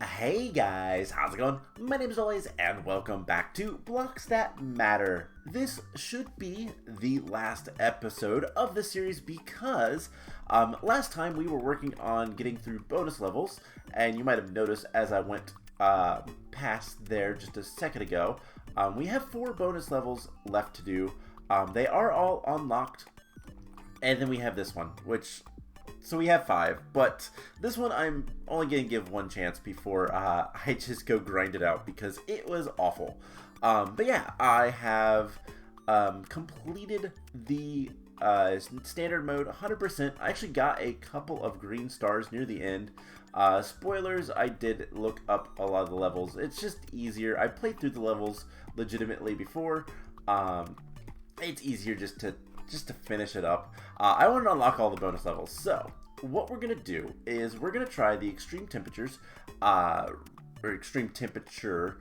Hey guys, how's it going? My name is Always, and welcome back to Blocks That Matter. This should be the last episode of the series because last time we were working on getting through bonus levels, and you might have noticed as I went past there just a second ago, we have 4 bonus levels left to do. They are all unlocked, and then we have this one, so we have 5, but this one I'm only going to give one chance before I just go grind it out because it was awful. But yeah, I have completed the standard mode 100%. I actually got a couple of green stars near the end. Spoilers, I did look up a lot of the levels. It's just easier. I played through the levels legitimately before. It's easier just to finish it up. I want to unlock all the bonus levels, so what we're going to do is we're going to try the extreme temperatures, or extreme temperature,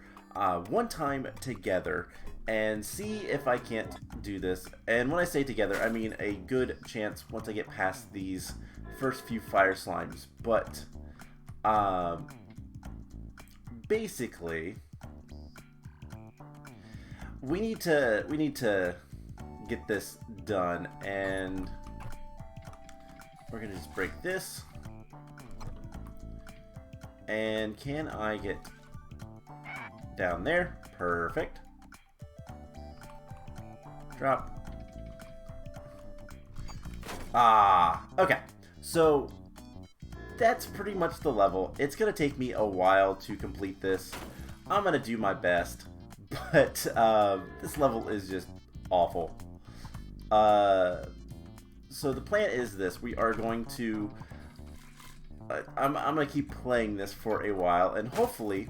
one time together and see if I can't do this. And when I say together, I mean a good chance once I get past these first few fire slimes. But basically, we need to get this done, and we're gonna just break this. And can I get down there? Perfect. Drop. Okay, so that's pretty much the level. It's gonna take me a while to complete this. I'm gonna do my best, but this level is just awful. So the plan is this: we are going to I'm gonna keep playing this for a while, and hopefully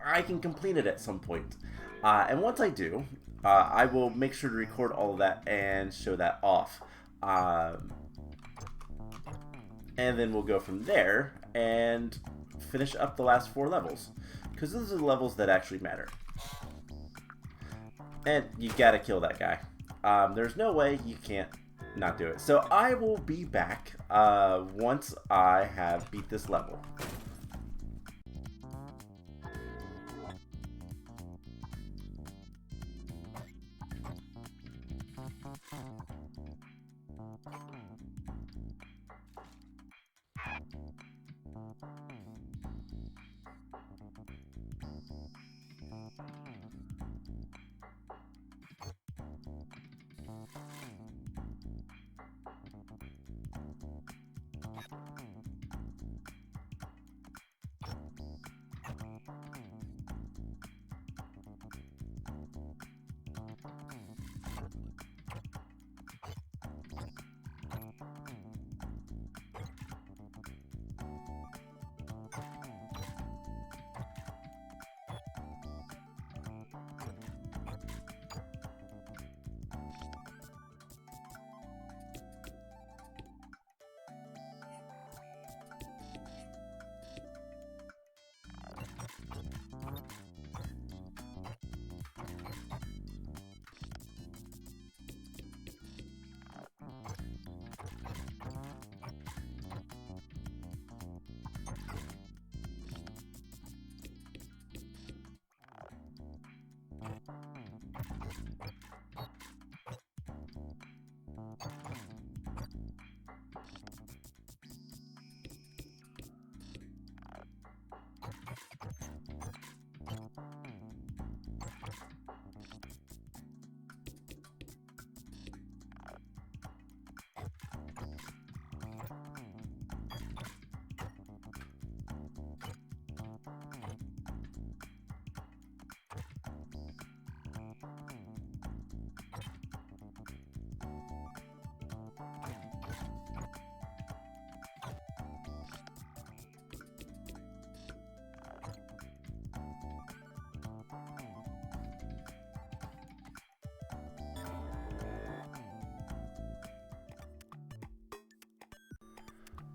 I can complete it at some point. And once I do, I will make sure to record all of that and show that off. And then we'll go from there and finish up the last 4 levels, because those are the levels that actually matter. And you gotta kill that guy. There's no way you can't not do it. So I will be back once I have beat this level.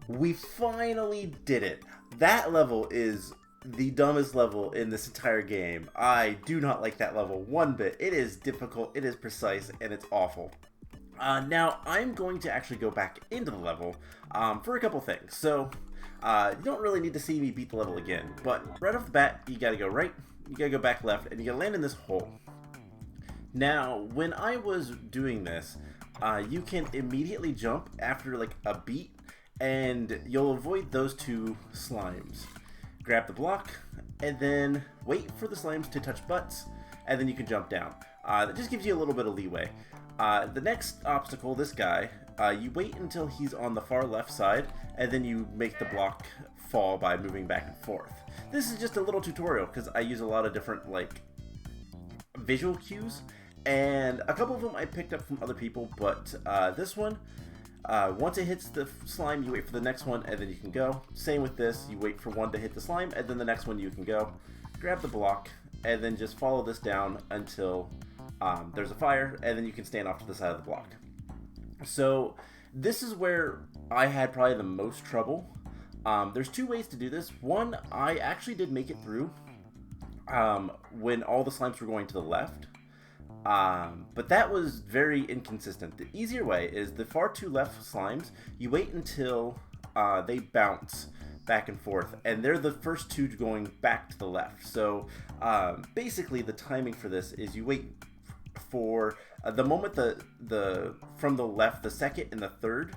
We finally did it. That level is the dumbest level in this entire game. I do not like that level one bit. It is difficult, it is precise, and it's awful. Now, I'm going to actually go back into the level for a couple things. So, You don't really need to see me beat the level again, but right off the bat, you gotta go right, you gotta go back left, and you gotta land in this hole. Now, when I was doing this, you can immediately jump after like a beat, and you'll avoid those two slimes. Grab the block, and then wait for the slimes to touch butts, and then you can jump down. That just gives you a little bit of leeway. The next obstacle, this guy, you wait until he's on the far left side, and then you make the block fall by moving back and forth. This is just a little tutorial because I use a lot of different like visual cues, and a couple of them I picked up from other people, but this one, once it hits the slime, you wait for the next one, and then you can go. Same with this, you wait for one to hit the slime, and then the next one you can go. Grab the block, and then just follow this down until there's a fire, and then you can stand off to the side of the block. So this is where I had probably the most trouble. There's two ways to do this. One, I actually did make it through when all the slimes were going to the left, but that was very inconsistent. The easier way is the far two left slimes, you wait until they bounce back and forth, and they're the first two going back to the left. So basically the timing for this is you wait for the moment from the left, the second and the third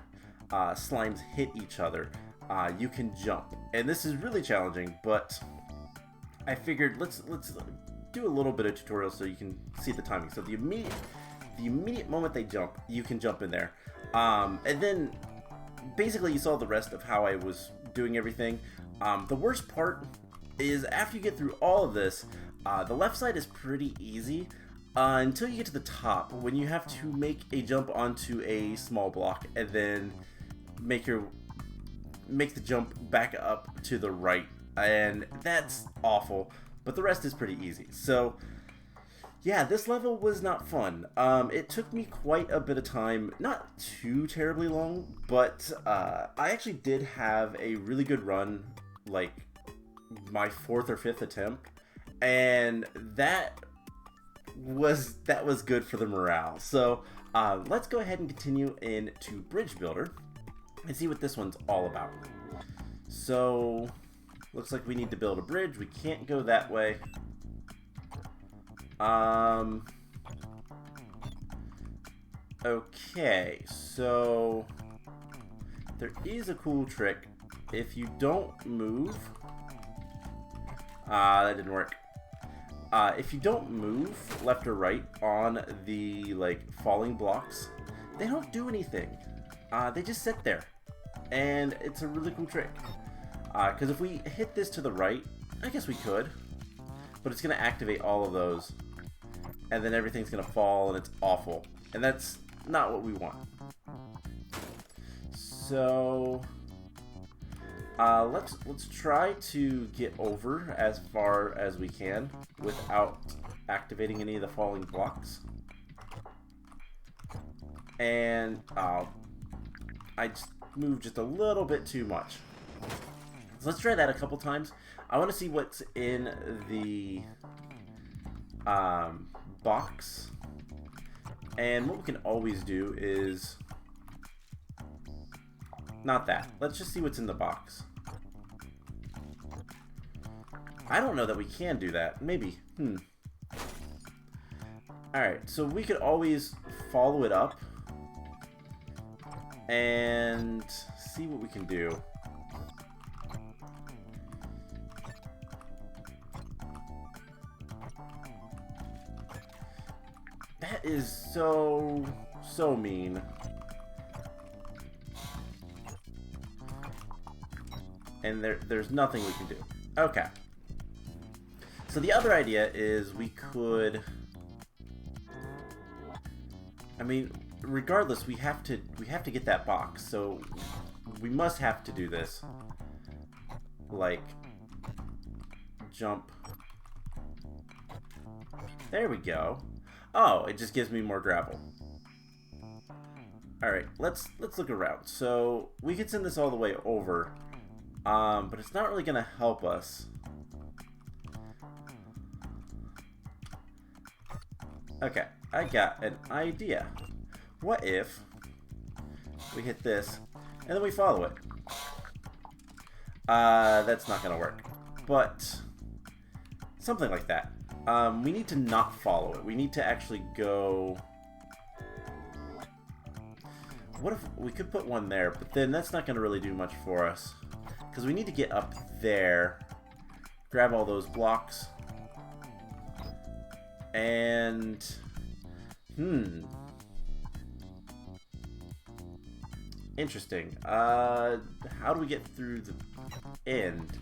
slimes hit each other, you can jump. And this is really challenging, but I figured let's do a little bit of tutorial so you can see the timing. So the immediate moment they jump, you can jump in there, and then basically you saw the rest of how I was doing everything. The worst part is after you get through all of this, the left side is pretty easy until you get to the top, when you have to make a jump onto a small block and then make the jump back up to the right, and that's awful, but the rest is pretty easy. So yeah, this level was not fun. It took me quite a bit of time, not too terribly long, but I actually did have a really good run, like my 4th or 5th attempt, and that was good for the morale. So let's go ahead and continue into Bridge Builder and see what this one's all about. So looks like we need to build a bridge. We can't go that way. Okay, so there is a cool trick. If you don't move, that didn't work. If you don't move left or right on the like falling blocks, they don't do anything. They just sit there, and it's a really cool trick. Because if we hit this to the right, I guess we could, but it's gonna activate all of those, and then everything's gonna fall, and it's awful, and that's not what we want. So let's try to get over as far as we can without activating any of the falling blocks. And I just moved just a little bit too much. So let's try that a couple times. I want to see what's in the box. And what we can always do is not that. Let's just see what's in the box. I don't know that we can do that. Maybe. Alright, so we could always follow it up and see what we can do. That is so mean. And there's nothing we can do. Okay. So the other idea is we could, I mean, regardless, we have to get that box. So we must have to do this. Like jump. There we go. Oh, it just gives me more gravel. All right, let's look around. So we could send this all the way over, but it's not really gonna help us. Okay, I got an idea. What if we hit this and then we follow it? That's not gonna work. But something like that. We need to not follow it. We need to actually go... What if we could put one there, but then that's not gonna really do much for us. Because we need to get up there, grab all those blocks, and... Interesting. How do we get through the end?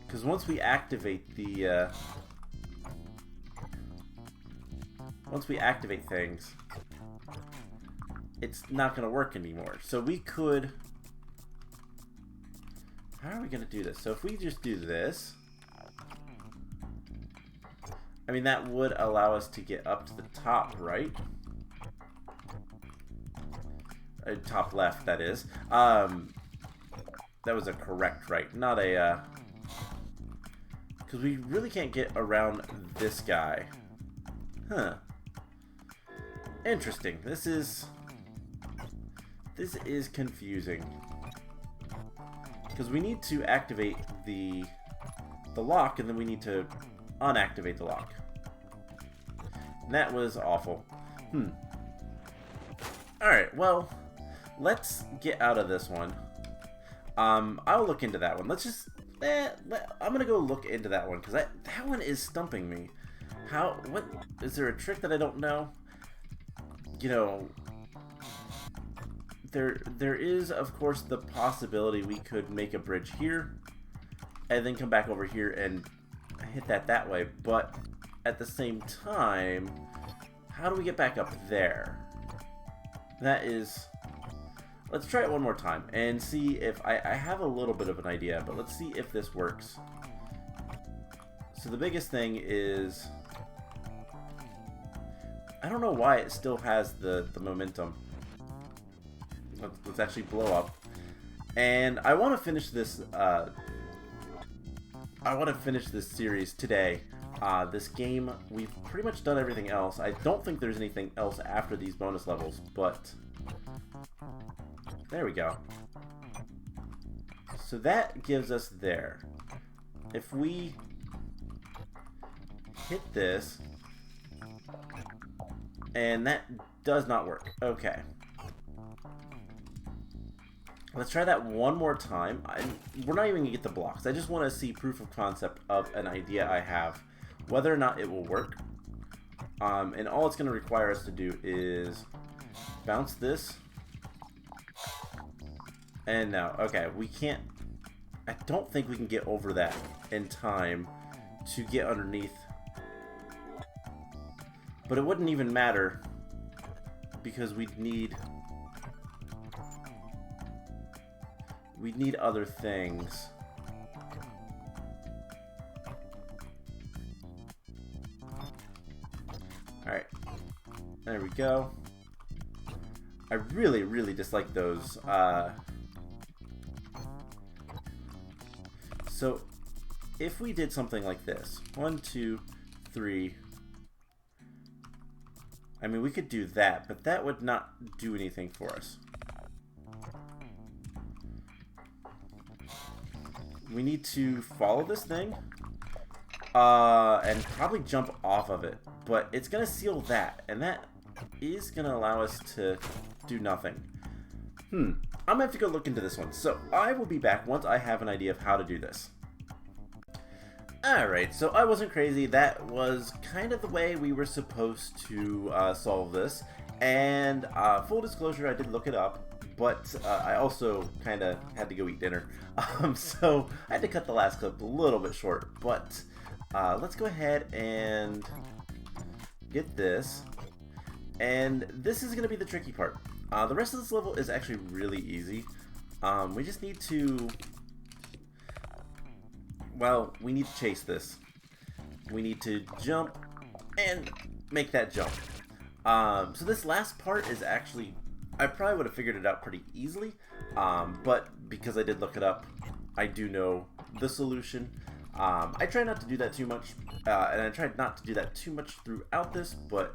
Because once we activate the... once we activate things, it's not going to work anymore. So we could... How are we going to do this? So if we just do this... I mean, that would allow us to get up to the top, right? Top left, that is. That was a correct right, not a... Because we really can't get around this guy. Huh. Interesting. This is confusing. Because we need to activate the lock, and then we need to unactivate the lock. And that was awful. Alright, well, let's get out of this one. I'll look into that one. Let's just... I'm gonna go look into that one, because that one is stumping me. What... Is there a trick that I don't know? You know... There is, of course, the possibility we could make a bridge here, and then come back over here and hit that way, but at the same time, how do we get back up there? That is... Let's try it one more time and see if... I have a little bit of an idea, but let's see if this works. So the biggest thing is... I don't know why it still has the momentum. Let's actually blow up. And I want to finish this... I want to finish this series today. This game, we've pretty much done everything else. I don't think there's anything else after these bonus levels, but... There we go. So that gives us there. If we hit this, and that does not work. Okay. Let's try that one more time. We're not even going to get the blocks. I just want to see proof of concept of an idea I have, whether or not it will work. And all it's going to require us to do is bounce this. And now, okay, we can't... I don't think we can get over that in time to get underneath. But it wouldn't even matter, because we'd need other things. Alright. There we go. I really, really dislike those. So, if we did something like this. 1, 2, 3... I mean, we could do that, but that would not do anything for us. We need to follow this thing, and probably jump off of it. But it's going to seal that, and that is going to allow us to do nothing. I'm going to have to go look into this one. So I will be back once I have an idea of how to do this. Alright, so I wasn't crazy. That was kind of the way we were supposed to solve this. And full disclosure, I did look it up. But I also kind of had to go eat dinner. So I had to cut the last clip a little bit short. But let's go ahead and get this. And this is going to be the tricky part. The rest of this level is actually really easy. We just need to... Well, we need to chase this. We need to jump and make that jump. So this last part is actually... I probably would have figured it out pretty easily, but because I did look it up, I do know the solution. I try not to do that too much, and I tried not to do that too much throughout this, but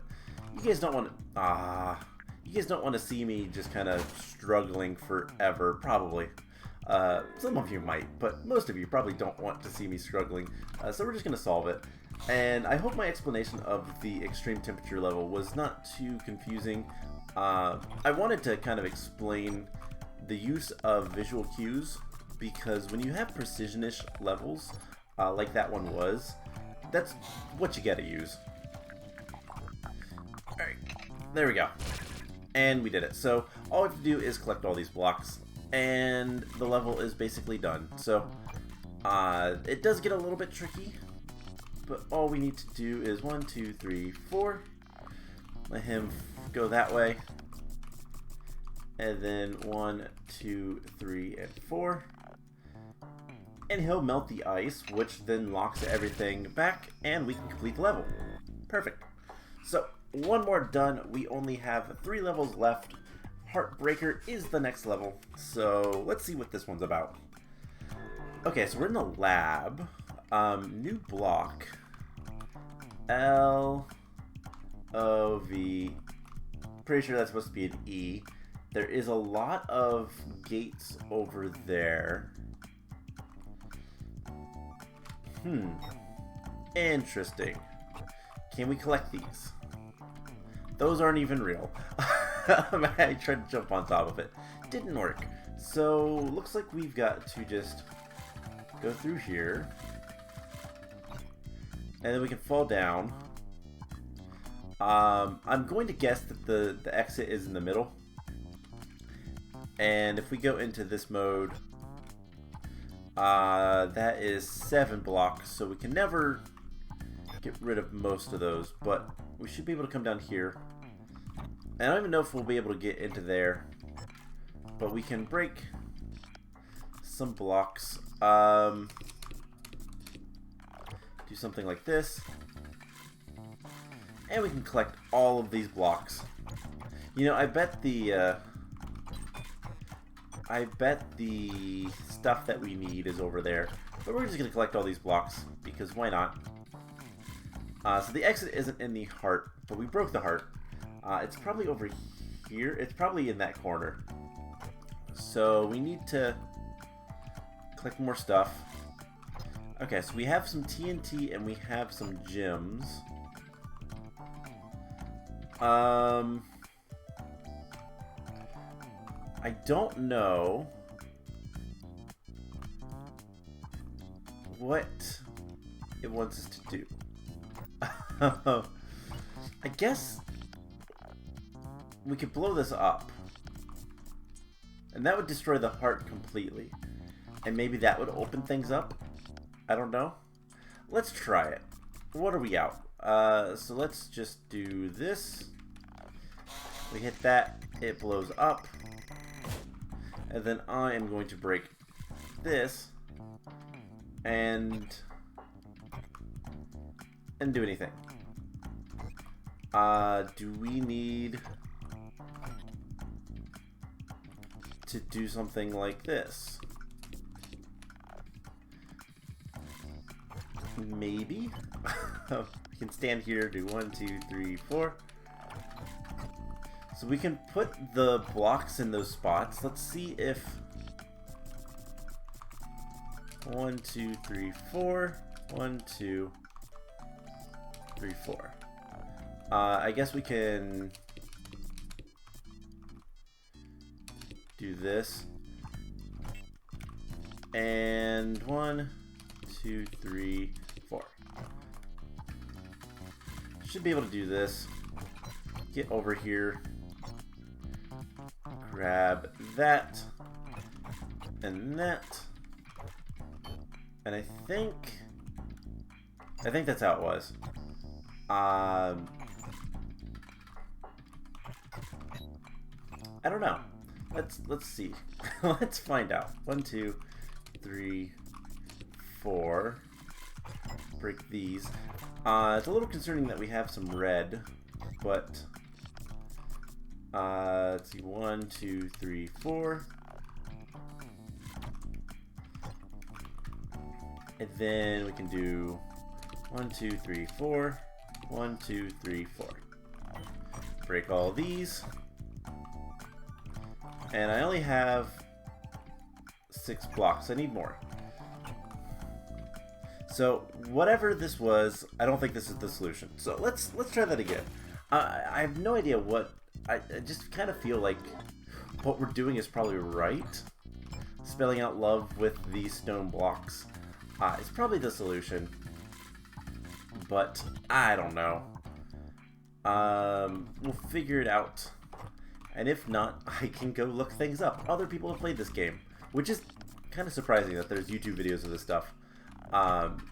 you guys don't want to... you guys don't want to see me just kind of struggling forever, probably. Some of you might, but most of you probably don't want to see me struggling, so we're just going to solve it. And I hope my explanation of the extreme temperature level was not too confusing. I wanted to kind of explain the use of visual cues, because when you have precision-ish levels, like that one was, that's what you gotta use. Alright, there we go. And we did it. So all we have to do is collect all these blocks, and the level is basically done. So it does get a little bit tricky, but all we need to do is 1, 2, 3, 4. Let him go that way. And then 1, 2, 3, and 4. And he'll melt the ice, which then locks everything back, and we can complete the level. Perfect. So, one more done. We only have 3 levels left. Heartbreaker is the next level. So, let's see what this one's about. Okay, so we're in the lab. New block. L-O-V. Pretty sure that's supposed to be an E. There is a lot of gates over there. Interesting. Can we collect these? Those aren't even real. I tried to jump on top of it. Didn't work. So, looks like we've got to just go through here. And then we can fall down. I'm going to guess that the exit is in the middle. And if we go into this mode, that is 7 blocks, so we can never get rid of most of those, but we should be able to come down here. And I don't even know if we'll be able to get into there, but we can break some blocks. Do something like this, and we can collect all of these blocks. You know, I bet the stuff that we need is over there, but we're just gonna collect all these blocks because why not? So the exit isn't in the heart, but we broke the heart. It's probably over here. It's probably in that corner. So we need to collect more stuff. Okay, so we have some TNT and we have some gems. I don't know what it wants us to do. I guess we could blow this up, and that would destroy the heart completely, and maybe that would open things up. I don't know. Let's try it. What are we out? So let's just do this. We hit that, it blows up. And then I am going to break this and do anything. Do we need to do something like this? Maybe? We can stand here, do 1, 2, 3, 4. So we can put the blocks in those spots. Let's see if 1, 2, 3, 4. 1, 2, 3, 4. I guess we can do this. And 1, 2, 3, 4. Should be able to do this. Get over here. Grab that. And that. And I think that's how it was. I don't know. Let's see. Let's find out. 1, 2, 3, 4. Break these. It's a little concerning that we have some red, but let's see. 1, 2, 3, 4. And then we can do 1, 2, 3, 4. 1, 2, 3, 4. Break all these. And I only have 6 blocks. I need more. So whatever this was, I don't think this is the solution. So let's try that again. I have no idea what. I just kind of feel like what we're doing is probably right. Spelling out love with these stone blocks is probably the solution. But I don't know. We'll figure it out. And if not, I can go look things up. Other people have played this game, which is kind of surprising that there's YouTube videos of this stuff.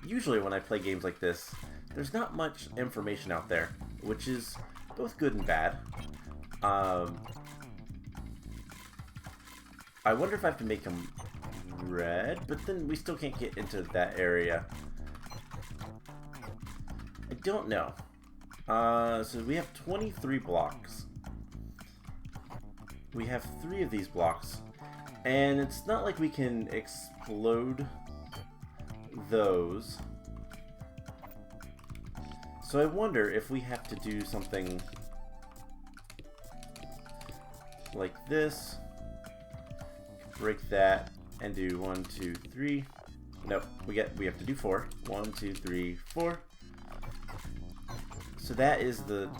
Usually when I play games like this, there's not much information out there, which is both good and bad. I wonder if I have to make them red, but then we still can't get into that area. I don't know. So we have 23 blocks. We have 3 of these blocks, and it's not like we can explode those. So I wonder if we have to do something like this. Break that and do 1, 2, 3. Nope, we have to do 4. 1, 2, 3, 4. So that is the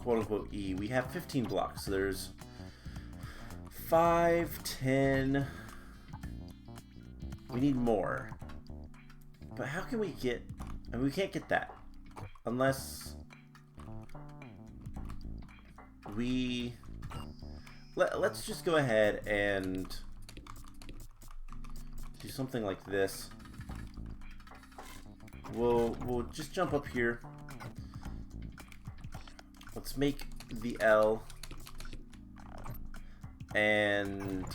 quote-unquote E. We have 15 blocks, so there's 5, 10. We need more. But how can we get... I mean, we can't get that. Unless... we... Let's just go ahead and... do something like this. We'll just jump up here. Let's make the L. And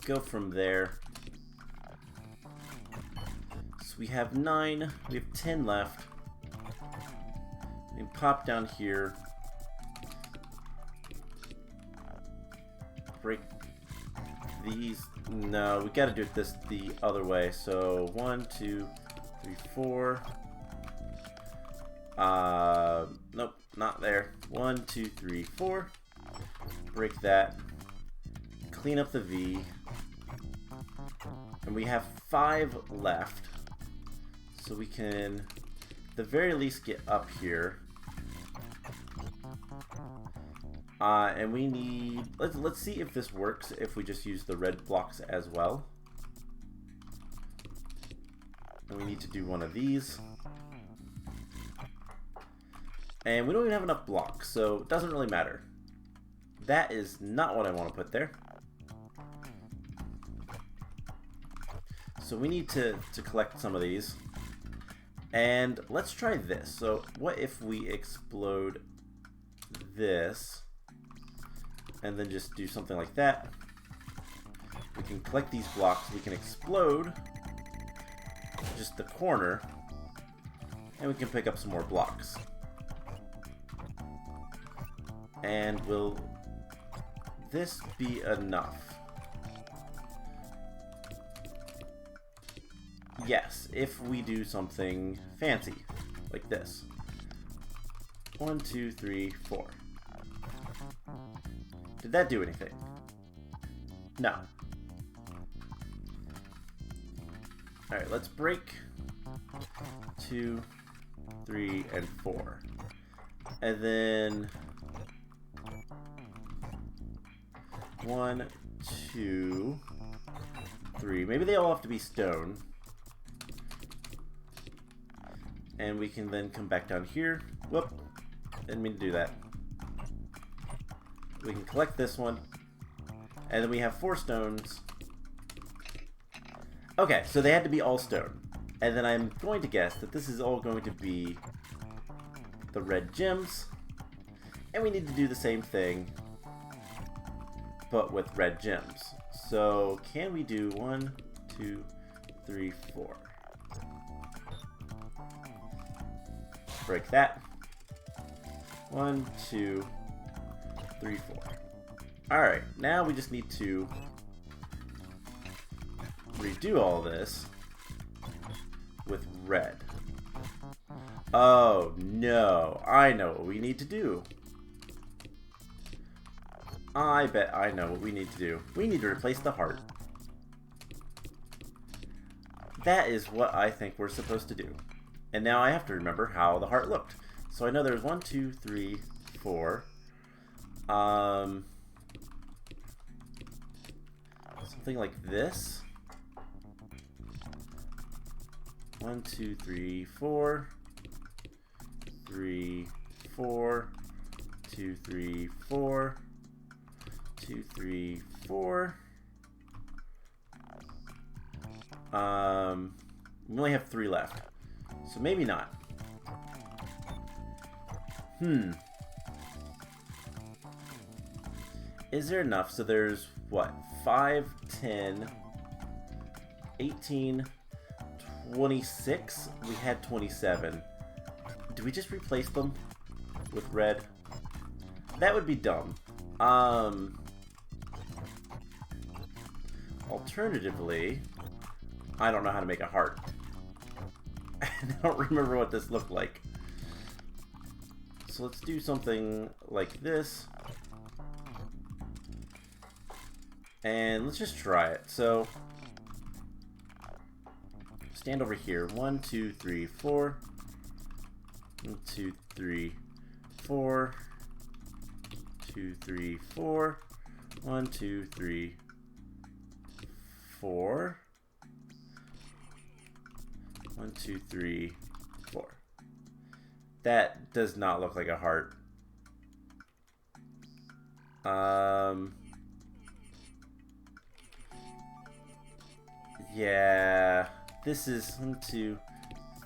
go from there. So we have 9. We have 10 left. We can pop down here. Break these. No, we gotta do it the other way. So 1, 2, 3, 4. Nope, not there. 1, 2, 3, 4. Break that. Clean up the V. And we have 5 left. So we can, at the very least, get up here. And we need... Let's see if this works if we just use the red blocks as well. And we need to do one of these. And we don't even have enough blocks, so it doesn't really matter. That is not what I want to put there. So we need to collect some of these. And let's try this. So what if we explode this and then just do something like that? We can collect these blocks. We can explode just the corner, and we can pick up some more blocks. And will this be enough? Yes, if we do something fancy, like this. 1, 2, 3, 4. Did that do anything? No. Alright, let's break 2, 3, and 4. And then 1, 2, 3. Maybe they all have to be stone. And we can then come back down here. Whoop. Didn't mean to do that. We can collect this one. And then we have 4 stones. Okay, so they had to be all stone. And then I'm going to guess that this is all going to be the red gems. And we need to do the same thing, but with red gems. So can we do 1, 2, 3, 4? Break that. 1, 2, 3, 4. Alright, now we just need to redo all this with red. Oh no, I know what we need to do. I bet I know what we need to do. We need to replace the heart. That is what I think we're supposed to do. And now I have to remember how the heart looked. So I know there's 1, 2, 3, 4. Something like this. 1, 2, 3, 4. 3, 4. 2, 3, 4. 2, 3, 4. We only have 3 left. So maybe not. Is there enough? So there's what? 5, 10, 18, 26. We had 27. Do we just replace them with red? That would be dumb. Alternatively, I don't know how to make a heart. I don't remember what this looked like. So let's do something like this. And let's just try it. So, stand over here. 1, 2, 3, 4. 1, 2, 3, 4. 2, 3, 4. 1, 2, 3, 4. 1, 2, 3, 4. That does not look like a heart. Yeah, this is 1, 2,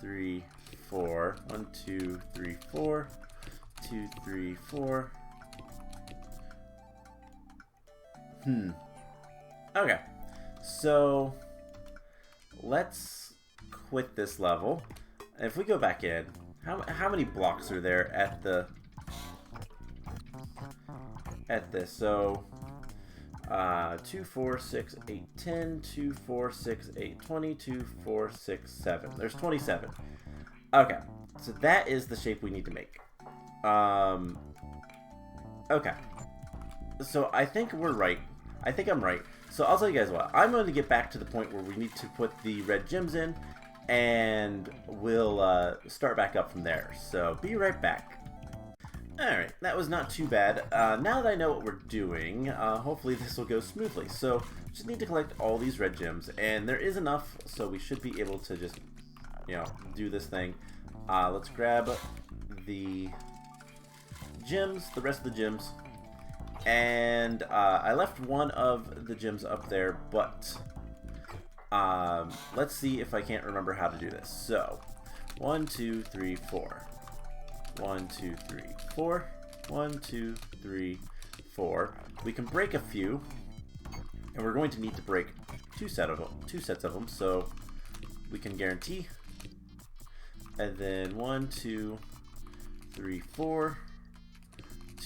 3, 4. 1, 2, 3, 4. 2, 3, 4. Okay, so let's quit this level. If we go back in, how many blocks are there at this? So 2, 4, 6, 8, 10, 2, 4, 6, 8, 20, 2, 4, 6, 7. There's 27. Okay, so that is the shape we need to make. Okay, so I think we're right. I think I'm right. So I'll tell you guys what. I'm going to get back to the point where we need to put the red gems in, and we'll start back up from there. So be right back. Alright, that was not too bad. Now that I know what we're doing, hopefully this will go smoothly. So just need to collect all these red gems, and there is enough, so we should be able to just, do this thing. Let's grab the gems, the rest of the gems. And I left one of the gems up there, but let's see if I can't remember how to do this. So 1, 2, 3, 4. 1, 2, 3, 4. 1, 2, 3, 4. We can break a few, and we're going to need to break two sets of them, so we can guarantee. And then 1, 2, 3, 4.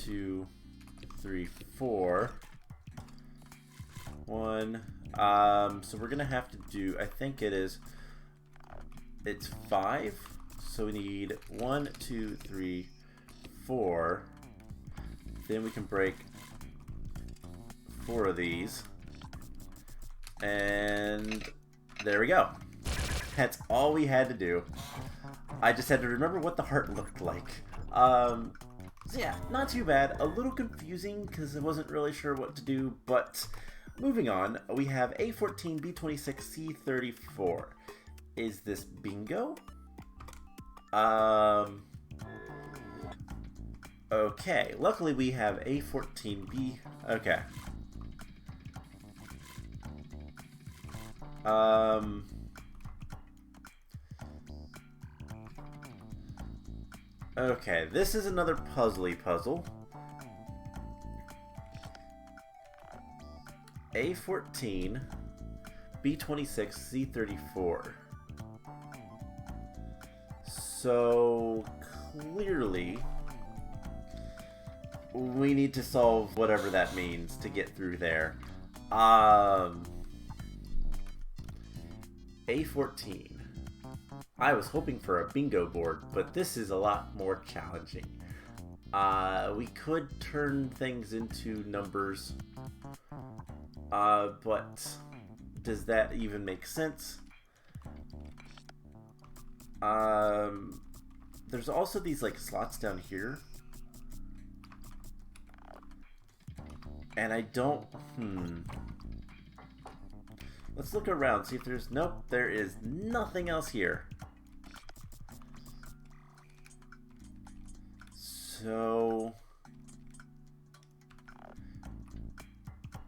2, 3, 4. 1. So we're gonna have to do, I think it's 5. So we need 1, 2, 3, 4. Then we can break 4 of these. And there we go. That's all we had to do. I just had to remember what the heart looked like. So yeah, not too bad. A little confusing because I wasn't really sure what to do, but moving on, we have A14, B26, C34. Is this bingo? Okay, luckily we have A14B. Okay. Okay, this is another puzzly puzzle. A14, B26, C34. So clearly we need to solve whatever that means to get through there. A14. I was hoping for a bingo board, but this is a lot more challenging. We could turn things into numbers, but does that even make sense? There's also these like slots down here, and I don't. Let's look around, see if there's. Nope, there is nothing else here. So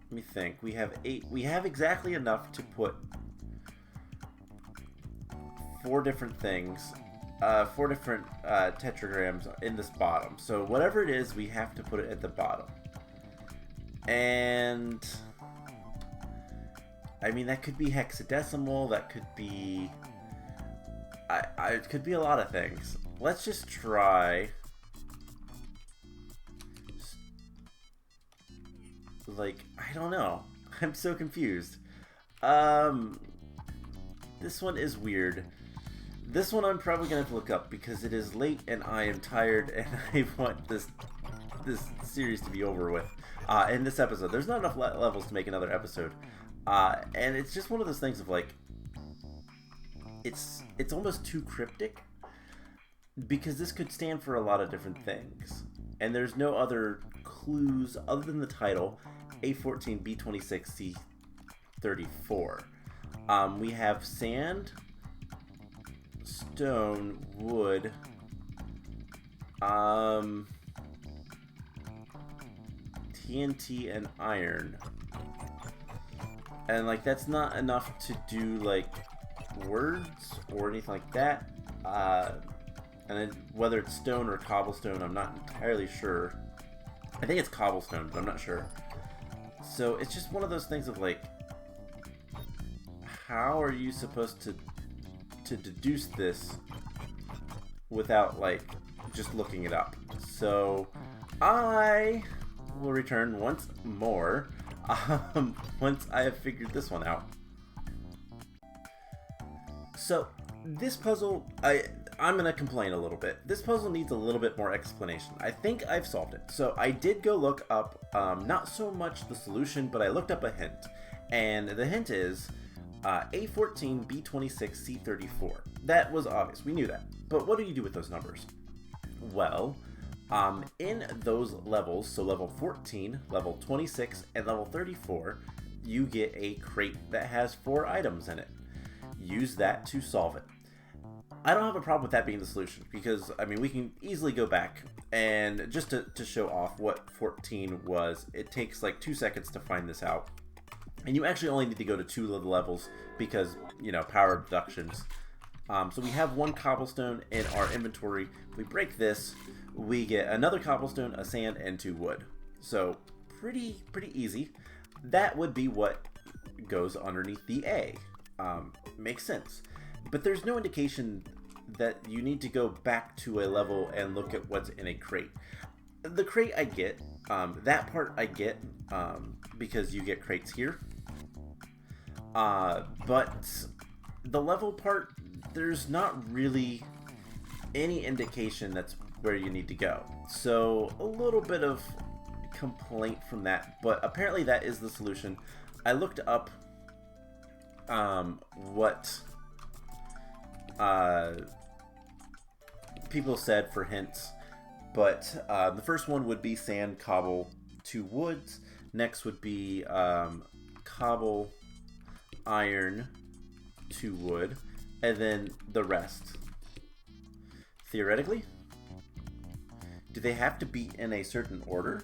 let me think. We have 8. We have exactly enough to put 4 different things, 4 different tetragrams in this bottom. So whatever it is, we have to put it at the bottom. And I mean, that could be hexadecimal. That could be. It could be a lot of things. Let's just try. Like, I don't know. I'm so confused. This one is weird. This one I'm probably gonna have to look up because it is late and I am tired and I want this series to be over with. In this episode, there's not enough levels to make another episode, and it's just one of those things of like, it's almost too cryptic because this could stand for a lot of different things, and there's no other clues other than the title. A14, B26, C34. We have sand, stone, wood, TNT, and iron. And like that's not enough to do like words or anything like that. And then whether it's stone or cobblestone, I'm not entirely sure. I think it's cobblestone, but I'm not sure. So it's just one of those things of like, how are you supposed to deduce this without like just looking it up? So I will return once more once I have figured this one out. So this puzzle, I'm going to complain a little bit. This puzzle needs a little bit more explanation. I think I've solved it. So I did go look up, not so much the solution, but I looked up a hint. And the hint is A14, B26, C34. That was obvious. We knew that. But what do you do with those numbers? Well, in those levels, so level 14, level 26, and level 34, you get a crate that has 4 items in it. Use that to solve it. I don't have a problem with that being the solution because, I mean, we can easily go back and just to show off what 14 was, it takes like 2 seconds to find this out. And you actually only need to go to 2 of the levels because, you know, power deductions. So we have 1 cobblestone in our inventory. If we break this, we get another cobblestone, a sand, and 2 wood. So pretty easy. That would be what goes underneath the A. Makes sense. But there's no indication that you need to go back to a level and look at what's in a crate. The crate I get, that part I get, because you get crates here. But the level part, there's not really any indication that's where you need to go. So a little bit of complaint from that, but apparently that is the solution. I looked up what people said for hints, but the first one would be sand, cobble, 2 woods. Next would be cobble, iron, 2 wood, and then the rest. Theoretically, do they have to be in a certain order?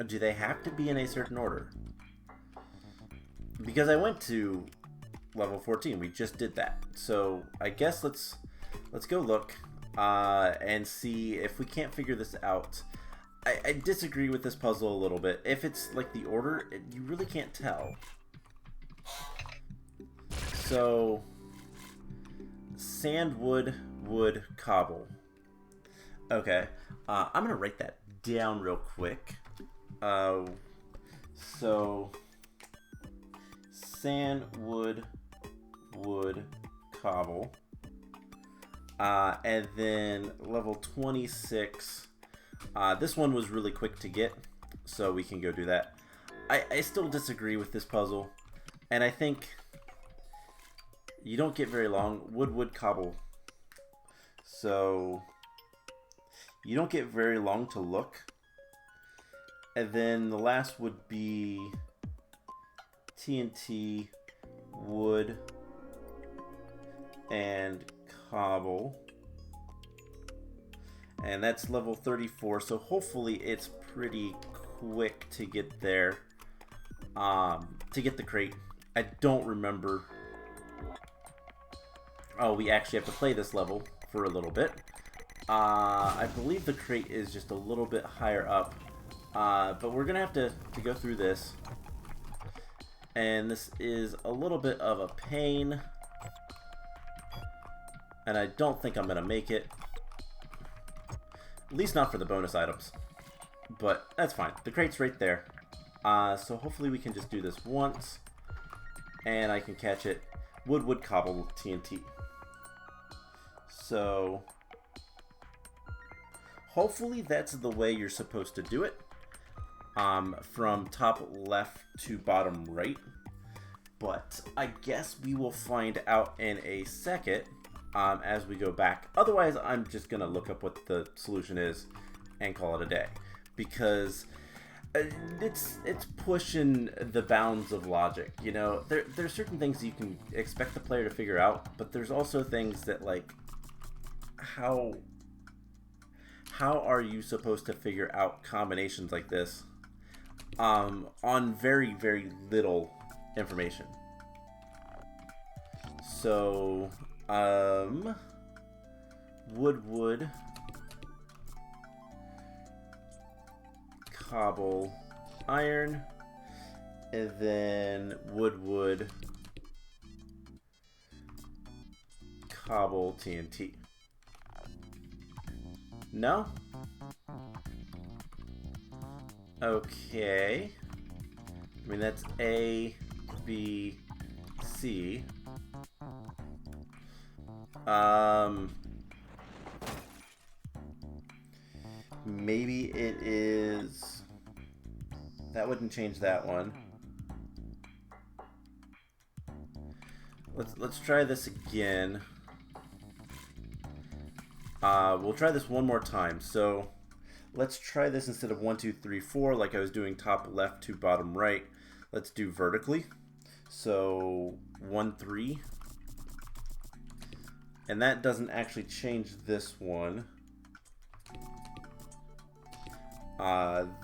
Do they have to be in a certain order? Because I went to level 14. We just did that. So I guess let's go look and see if we can't figure this out. I disagree with this puzzle a little bit. If it's like the order, you really can't tell. So sand, wood, wood, cobble. Okay, I'm gonna write that down real quick. So sand, wood, wood, cobble. And then level 26. This one was really quick to get, so we can go do that. I still disagree with this puzzle, and I think you don't get very long. Wood, wood, cobble. So you don't get very long to look. And then the last would be TNT, wood, and cobble. And that's level 34, so hopefully it's pretty quick to get there, to get the crate. I don't remember. Oh, we actually have to play this level for a little bit. I believe the crate is just a little bit higher up, but we're gonna have to go through this. And this is a little bit of a pain, and I don't think I'm gonna make it. At least not for the bonus items. But that's fine. The crate's right there. So hopefully we can just do this once. And I can catch it. Wood, wood, cobble, TNT. So hopefully that's the way you're supposed to do it. From top left to bottom right. But I guess we will find out in a second. As we go back. Otherwise, I'm just going to look up what the solution is and call it a day. Because it's pushing the bounds of logic. You know, there's certain things you can expect the player to figure out, but there's also things that, like, how are you supposed to figure out combinations like this on very, very little information? So wood, wood, cobble, iron, and then wood, wood, cobble, TNT. No? Okay. I mean, that's A, B, C. Maybe it is... That wouldn't change that one. Let's try this again. We'll try this one more time. So let's try this instead of 1, 2, 3, 4, like I was doing top left to bottom right. Let's do vertically. So 1, 3. And that doesn't actually change this one.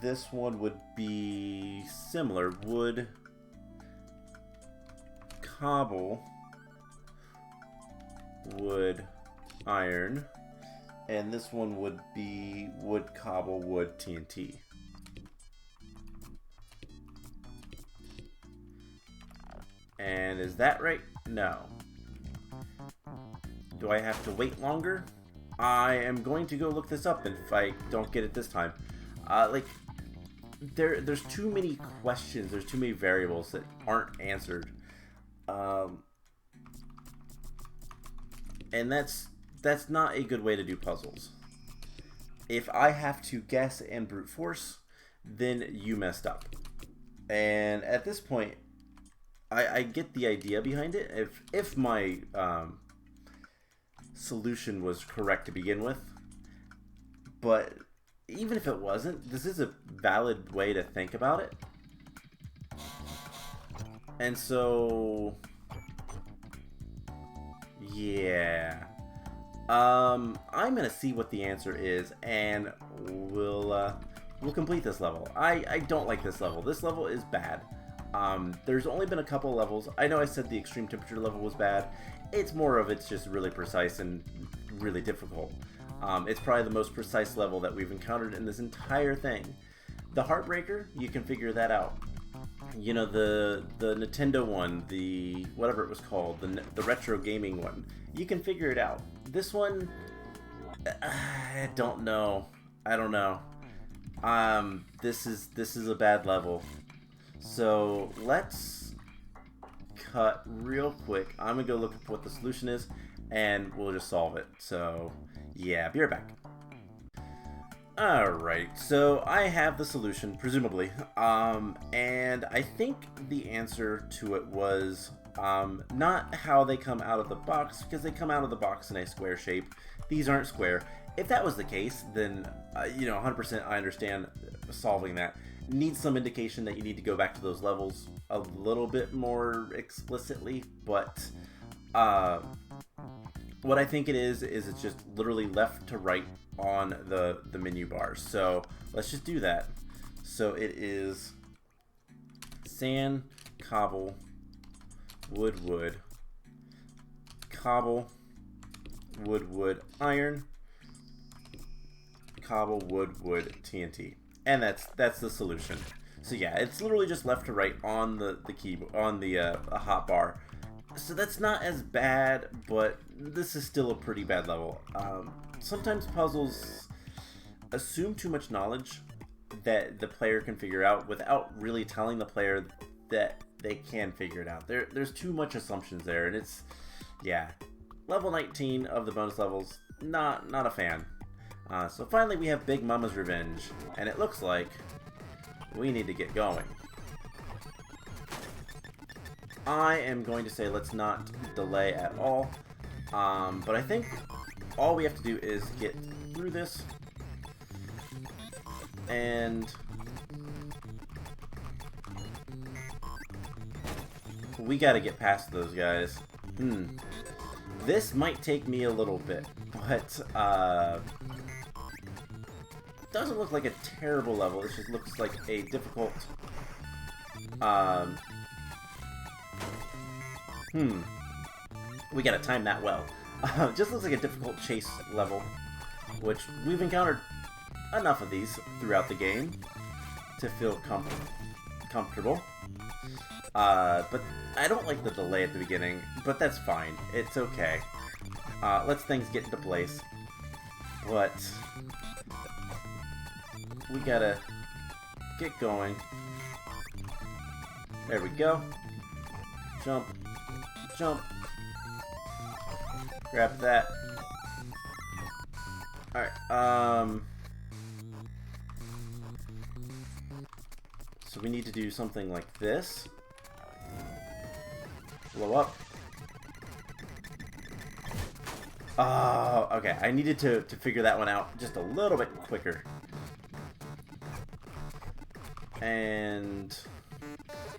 This one would be similar. Wood, cobble, wood, iron. And this one would be wood, cobble, wood, TNT. And is that right? No. Do I have to wait longer? I am going to go look this up if I don't get it this time. Like, there's too many questions, there's too many variables that aren't answered. And that's not a good way to do puzzles. If I have to guess and brute force, then you messed up. And at this point, I get the idea behind it. If my solution was correct to begin with, but even if it wasn't, this is a valid way to think about it. And so, yeah, I'm gonna see what the answer is, and we'll complete this level. I don't like this level. This level is bad. There's only been a couple levels. I know I said the extreme temperature level was bad. It's more of it's just really precise and really difficult. It's probably the most precise level that we've encountered in this entire thing. The Heartbreaker, you can figure that out. You know, the Nintendo one, the whatever it was called, the retro gaming one, you can figure it out. This one, I don't know. I don't know. This is a bad level. So let's cut real quick. I'm gonna go look up what the solution is, and we'll just solve it. So, yeah, be right back. Alright, so I have the solution, presumably, and I think the answer to it was not how they come out of the box, because they come out of the box in a square shape. These aren't square. If that was the case, then, 100% I understand solving that. Needs some indication that you need to go back to those levels a little bit more explicitly, but what I think it is it's just literally left to right on the menu bars. So let's just do that. So it is sand, cobble, wood, cobble, wood, iron, cobble, wood, TNT. And that's the solution. So yeah, it's literally just left to right on the keyboard, on the hotbar. So that's not as bad, but this is still a pretty bad level. Sometimes puzzles assume too much knowledge that the player can figure out without really telling the player that they can figure it out. There's too much assumptions there, and it's, yeah. Level 19 of the bonus levels, not a fan. So finally we have Big Mama's Revenge, and it looks like we need to get going. I am going to say let's not delay at all, but I think all we have to do is get through this, and we gotta get past those guys. This might take me a little bit, but doesn't look like a terrible level. It just looks like a difficult we gotta time that well. Just looks like a difficult chase level, which we've encountered enough of these throughout the game to feel comfortable. But I don't like the delay at the beginning, but that's fine. It's okay. Lets things get into place. But we gotta get going. There we go. Jump. Jump. Grab that. Alright, so we need to do something like this. Blow up. Oh, okay. I needed to figure that one out just a little bit quicker. And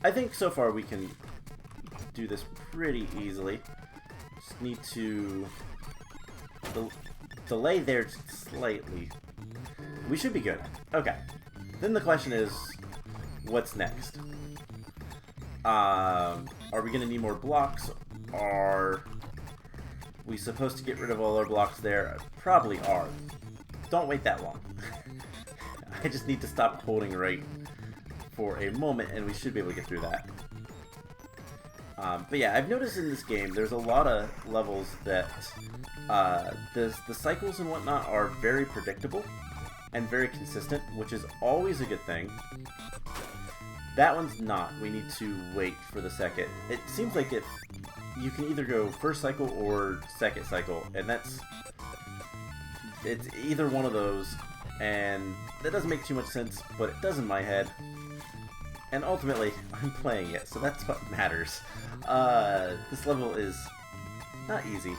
I think so far we can do this pretty easily. Just need to delay there slightly. We should be good. Okay. Then the question is, what's next? Are we going to need more blocks? Are we supposed to get rid of all our blocks there? Probably are. Don't wait that long. I just need to stop holding right for a moment, and we should be able to get through that. But yeah, I've noticed in this game there's a lot of levels that the cycles and whatnot are very predictable and very consistent, which is always a good thing. That one's not. We need to wait for the second. It seems like if you can either go first cycle or second cycle, and it's either one of those, and that doesn't make too much sense, but it does in my head. And ultimately, I'm playing it, so that's what matters. This level is not easy.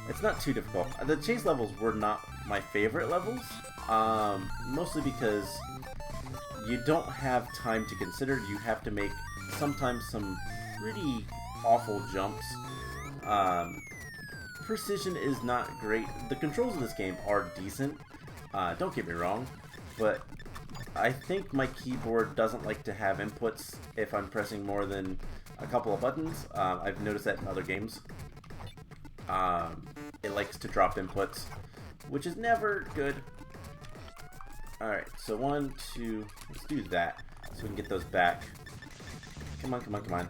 It's not too difficult. The chase levels were not my favorite levels, mostly because you don't have time to consider. You have to make sometimes some pretty awful jumps. Precision is not great. The controls in this game are decent, don't get me wrong, but I think my keyboard doesn't like to have inputs if I'm pressing more than a couple of buttons. I've noticed that in other games. It likes to drop inputs, which is never good. Alright, so 1, 2, let's do that, so we can get those back. Come on, come on, come on.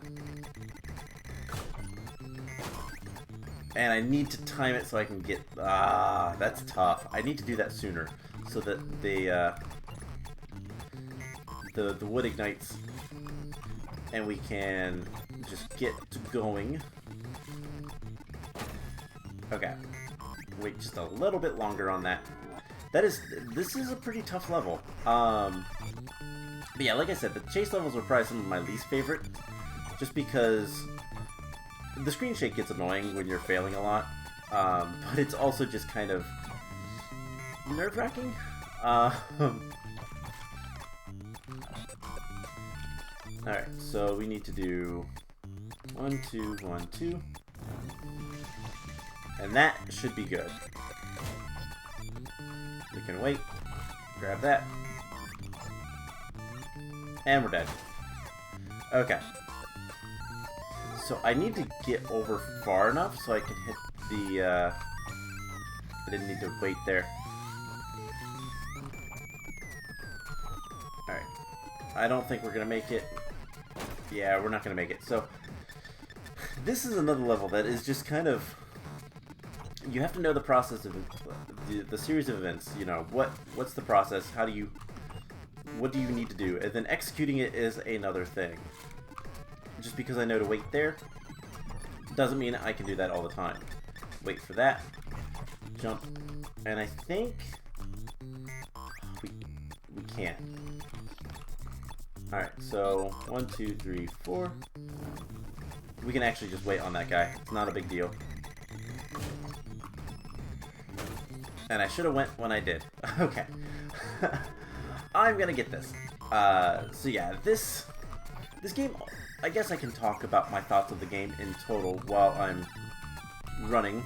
And I need to time it so I can get, that's tough. I need to do that sooner, so that the wood ignites and we can just get going. Okay. Wait just a little bit longer on that. This is a pretty tough level. But yeah, like I said, the chase levels were probably some of my least favorite, just because the screen shake gets annoying when you're failing a lot, but it's also just kind of nerve-wracking. Alright, so we need to do 1, 2, 1, 2, and that should be good. We can wait, grab that, and we're dead. Okay. So I need to get over far enough so I can hit the, I didn't need to wait there. Alright. I don't think we're gonna make it. Yeah, we're not gonna make it. So, this is another level that is just kind of... You have to know the process of the series of events. You know, what's the process? What do you need to do? And then executing it is another thing. Just because I know to wait there doesn't mean I can do that all the time. Wait for that. Jump. And I think we can't. Alright, so 1, 2, 3, 4. We can actually just wait on that guy. It's not a big deal. And I should have went when I did. Okay. I'm gonna get this. So yeah, this game, I guess I can talk about my thoughts of the game in total while I'm running.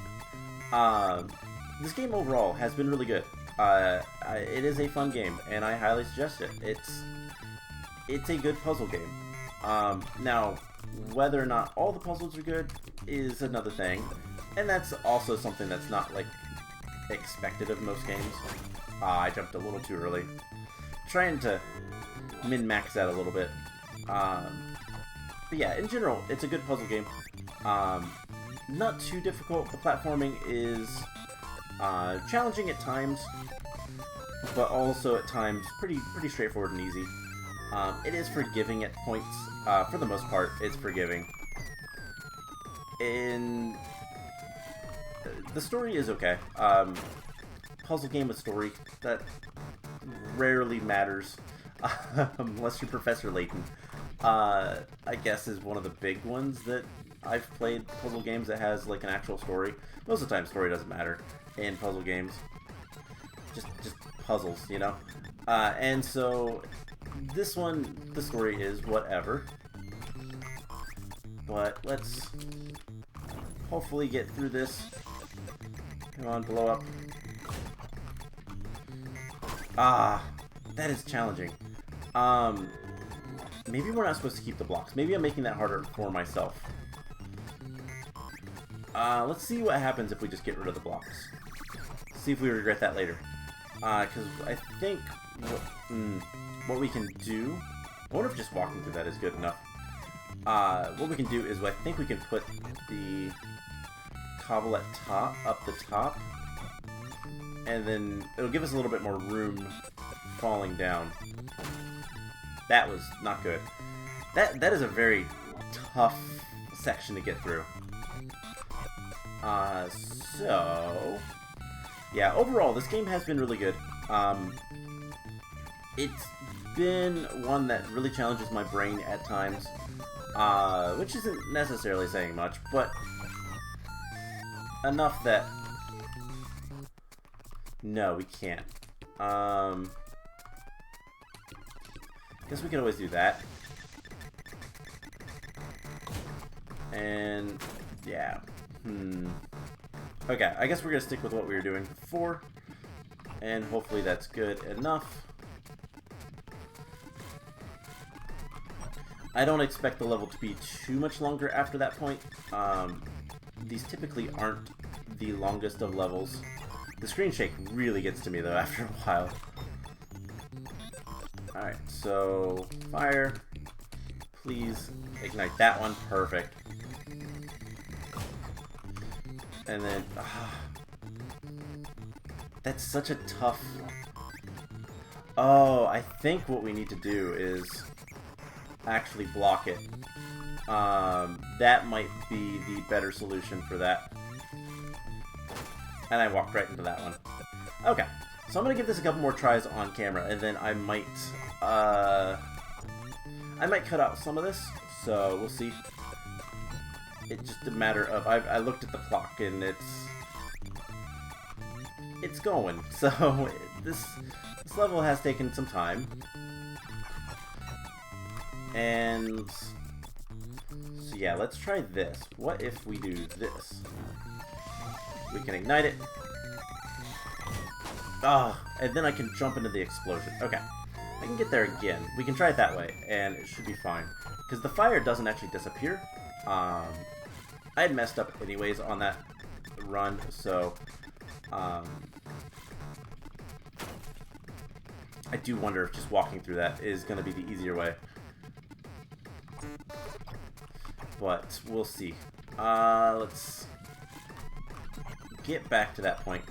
This game overall has been really good. It is a fun game, and I highly suggest it. It's a good puzzle game. Now, whether or not all the puzzles are good is another thing, and that's also something that's not, like, expected of most games. I jumped a little too early. Trying to min-max that a little bit. But yeah, in general, it's a good puzzle game. Not too difficult. The platforming is challenging at times, but also at times pretty straightforward and easy. It is forgiving at points. For the most part, it's forgiving. And the story is okay. Puzzle game with story, that rarely matters, unless you're Professor Layton. I guess is one of the big ones that I've played puzzle games that has like an actual story. Most of the time, story doesn't matter in puzzle games. Just puzzles, you know. And so this one, the story is whatever. But let's hopefully get through this. Come on, blow up. Ah, that is challenging. Maybe we're not supposed to keep the blocks. Maybe I'm making that harder for myself. Let's see what happens if we just get rid of the blocks. See if we regret that later. Because I think what we can do... I wonder if just walking through that is good enough. What we can do is I think we can put the cobble at up the top. And then it'll give us a little bit more room falling down. That was not good. That is a very tough section to get through. So yeah, overall this game has been really good. It's been one that really challenges my brain at times, which isn't necessarily saying much, but enough that no, we can't. Guess we can always do that. And yeah. Okay, I guess we're gonna stick with what we were doing before, and hopefully that's good enough. I don't expect the level to be too much longer after that point. These typically aren't the longest of levels. The screen shake really gets to me though after a while. Alright, so fire. Please ignite that one. Perfect. And then that's such a tough... Oh, I think what we need to do is actually block it. That might be the better solution for that. And I walked right into that one. Okay, so I'm gonna give this a couple more tries on camera, and then I might cut out some of this. So we'll see. It's just a matter of I looked at the clock and it's going. So this level has taken some time, and so yeah, let's try this. What if we do this? We can ignite it. And then I can jump into the explosion. Okay, I can get there again. We can try it that way, and it should be fine. Because the fire doesn't actually disappear. I had messed up anyways on that run, so I do wonder if just walking through that is going to be the easier way. But we'll see. Let's get back to that point.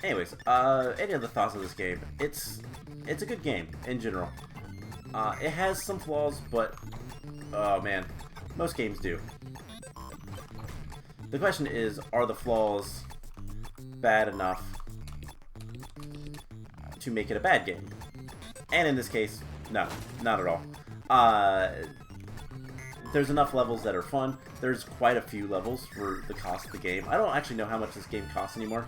Anyways, any other thoughts of this game? It's a good game in general. It has some flaws, but oh man, most games do. The question is, are the flaws bad enough to make it a bad game? And in this case, no, not at all. There's enough levels that are fun. There's quite a few levels for the cost of the game. I don't actually know how much this game costs anymore.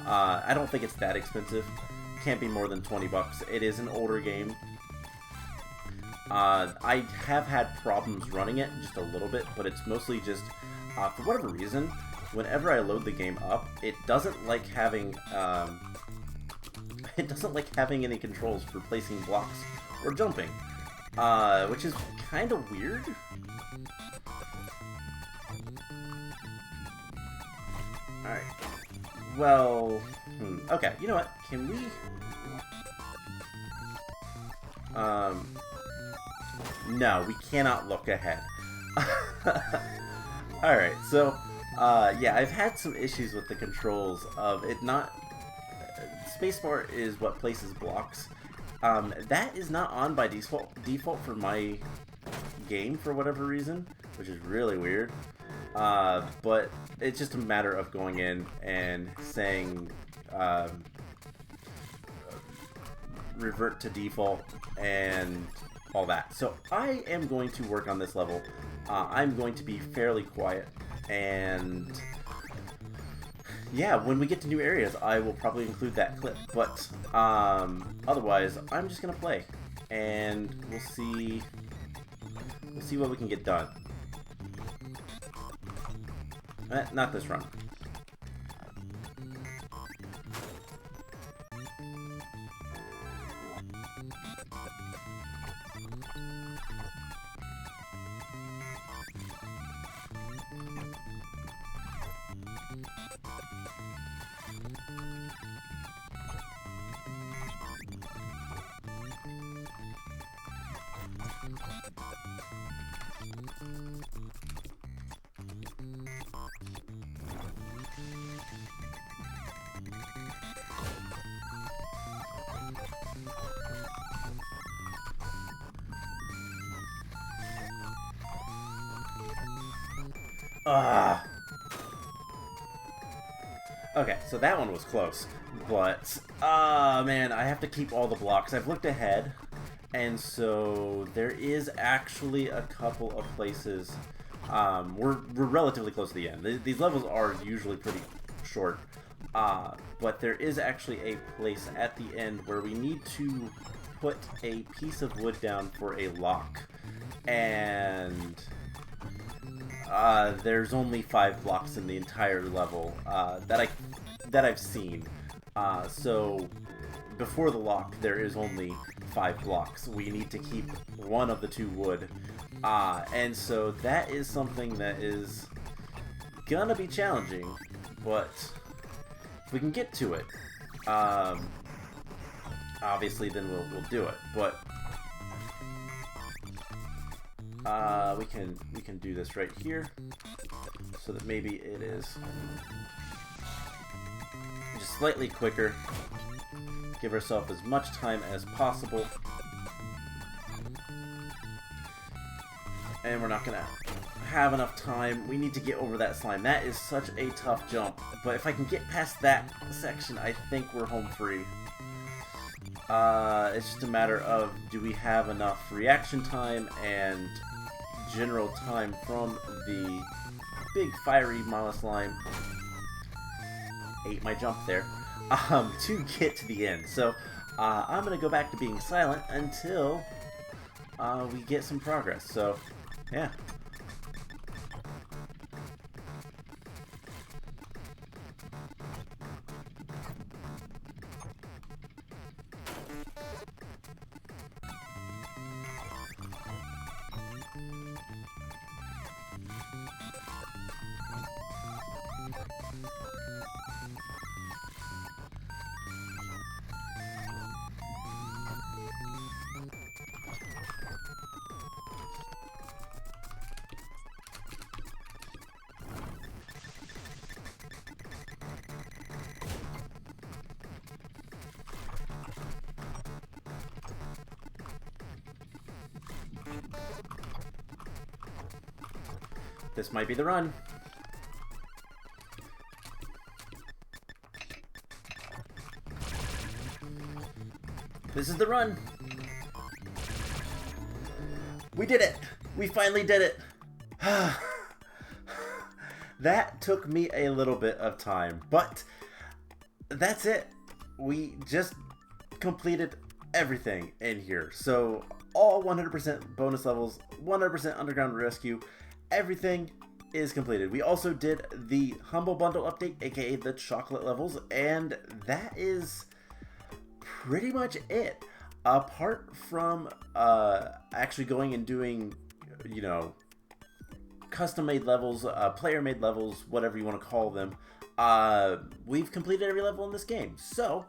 I don't think it's that expensive. Can't be more than 20 bucks. It is an older game. I have had problems running it just a little bit, but it's mostly just, for whatever reason, whenever I load the game up, it doesn't like having any controls for placing blocks or jumping, which is kind of weird. Alright. Well, okay, you know what? Can we... No, we cannot look ahead. Alright, so, yeah, I've had some issues with the controls of it not... Spacebar is what places blocks. That is not on by default for my game for whatever reason, which is really weird. But it's just a matter of going in and saying revert to default and all that. So I am going to work on this level. I'm going to be fairly quiet, and yeah, when we get to new areas, I will probably include that clip. But otherwise, I'm just gonna play, and we'll see what we can get done. Not this run. Okay, so that one was close, but man, I have to keep all the blocks. I've looked ahead, and so there is actually a couple of places. We're relatively close to the end. These levels are usually pretty short, but there is actually a place at the end where we need to put a piece of wood down for a lock, and there's only 5 blocks in the entire level that I've seen. So before the lock, there is only 5 blocks. We need to keep one of the 2 wood, and so that is something that is gonna be challenging. But if we can get to it, obviously, then we'll do it. But we can do this right here, so that maybe it is just slightly quicker. Give ourselves as much time as possible. And we're not gonna have enough time. We need to get over that slime. That is such a tough jump. But if I can get past that section, I think we're home free. It's just a matter of, do we have enough reaction time and general time from the big fiery mama slime, ate my jump there, to get to the end. So I'm gonna go back to being silent until we get some progress. So yeah. This might be the run. This is the run. We did it. We finally did it. That took me a little bit of time, but that's it. We just completed everything in here. So all 100% bonus levels, 100% underground rescue, everything is completed. We also did the Humble Bundle update, aka the chocolate levels, and that is pretty much it. Apart from actually going and doing, you know, custom-made levels, player-made levels, whatever you want to call them, we've completed every level in this game. So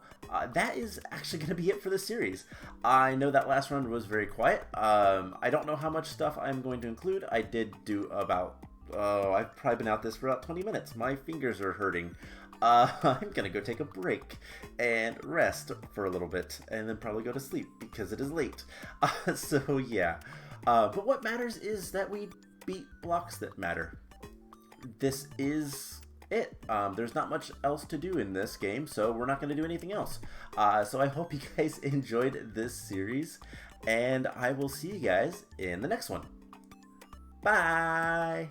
that is actually going to be it for the series. I know that last run was very quiet. I don't know how much stuff I'm going to include. I did do about, I've probably been out this for about 20 minutes. My fingers are hurting. I'm gonna go take a break and rest for a little bit and then probably go to sleep because it is late. So yeah, but what matters is that we beat blocks that matter. This is it. There's not much else to do in this game, so we're not going to do anything else. So I hope you guys enjoyed this series, and I will see you guys in the next one. Bye!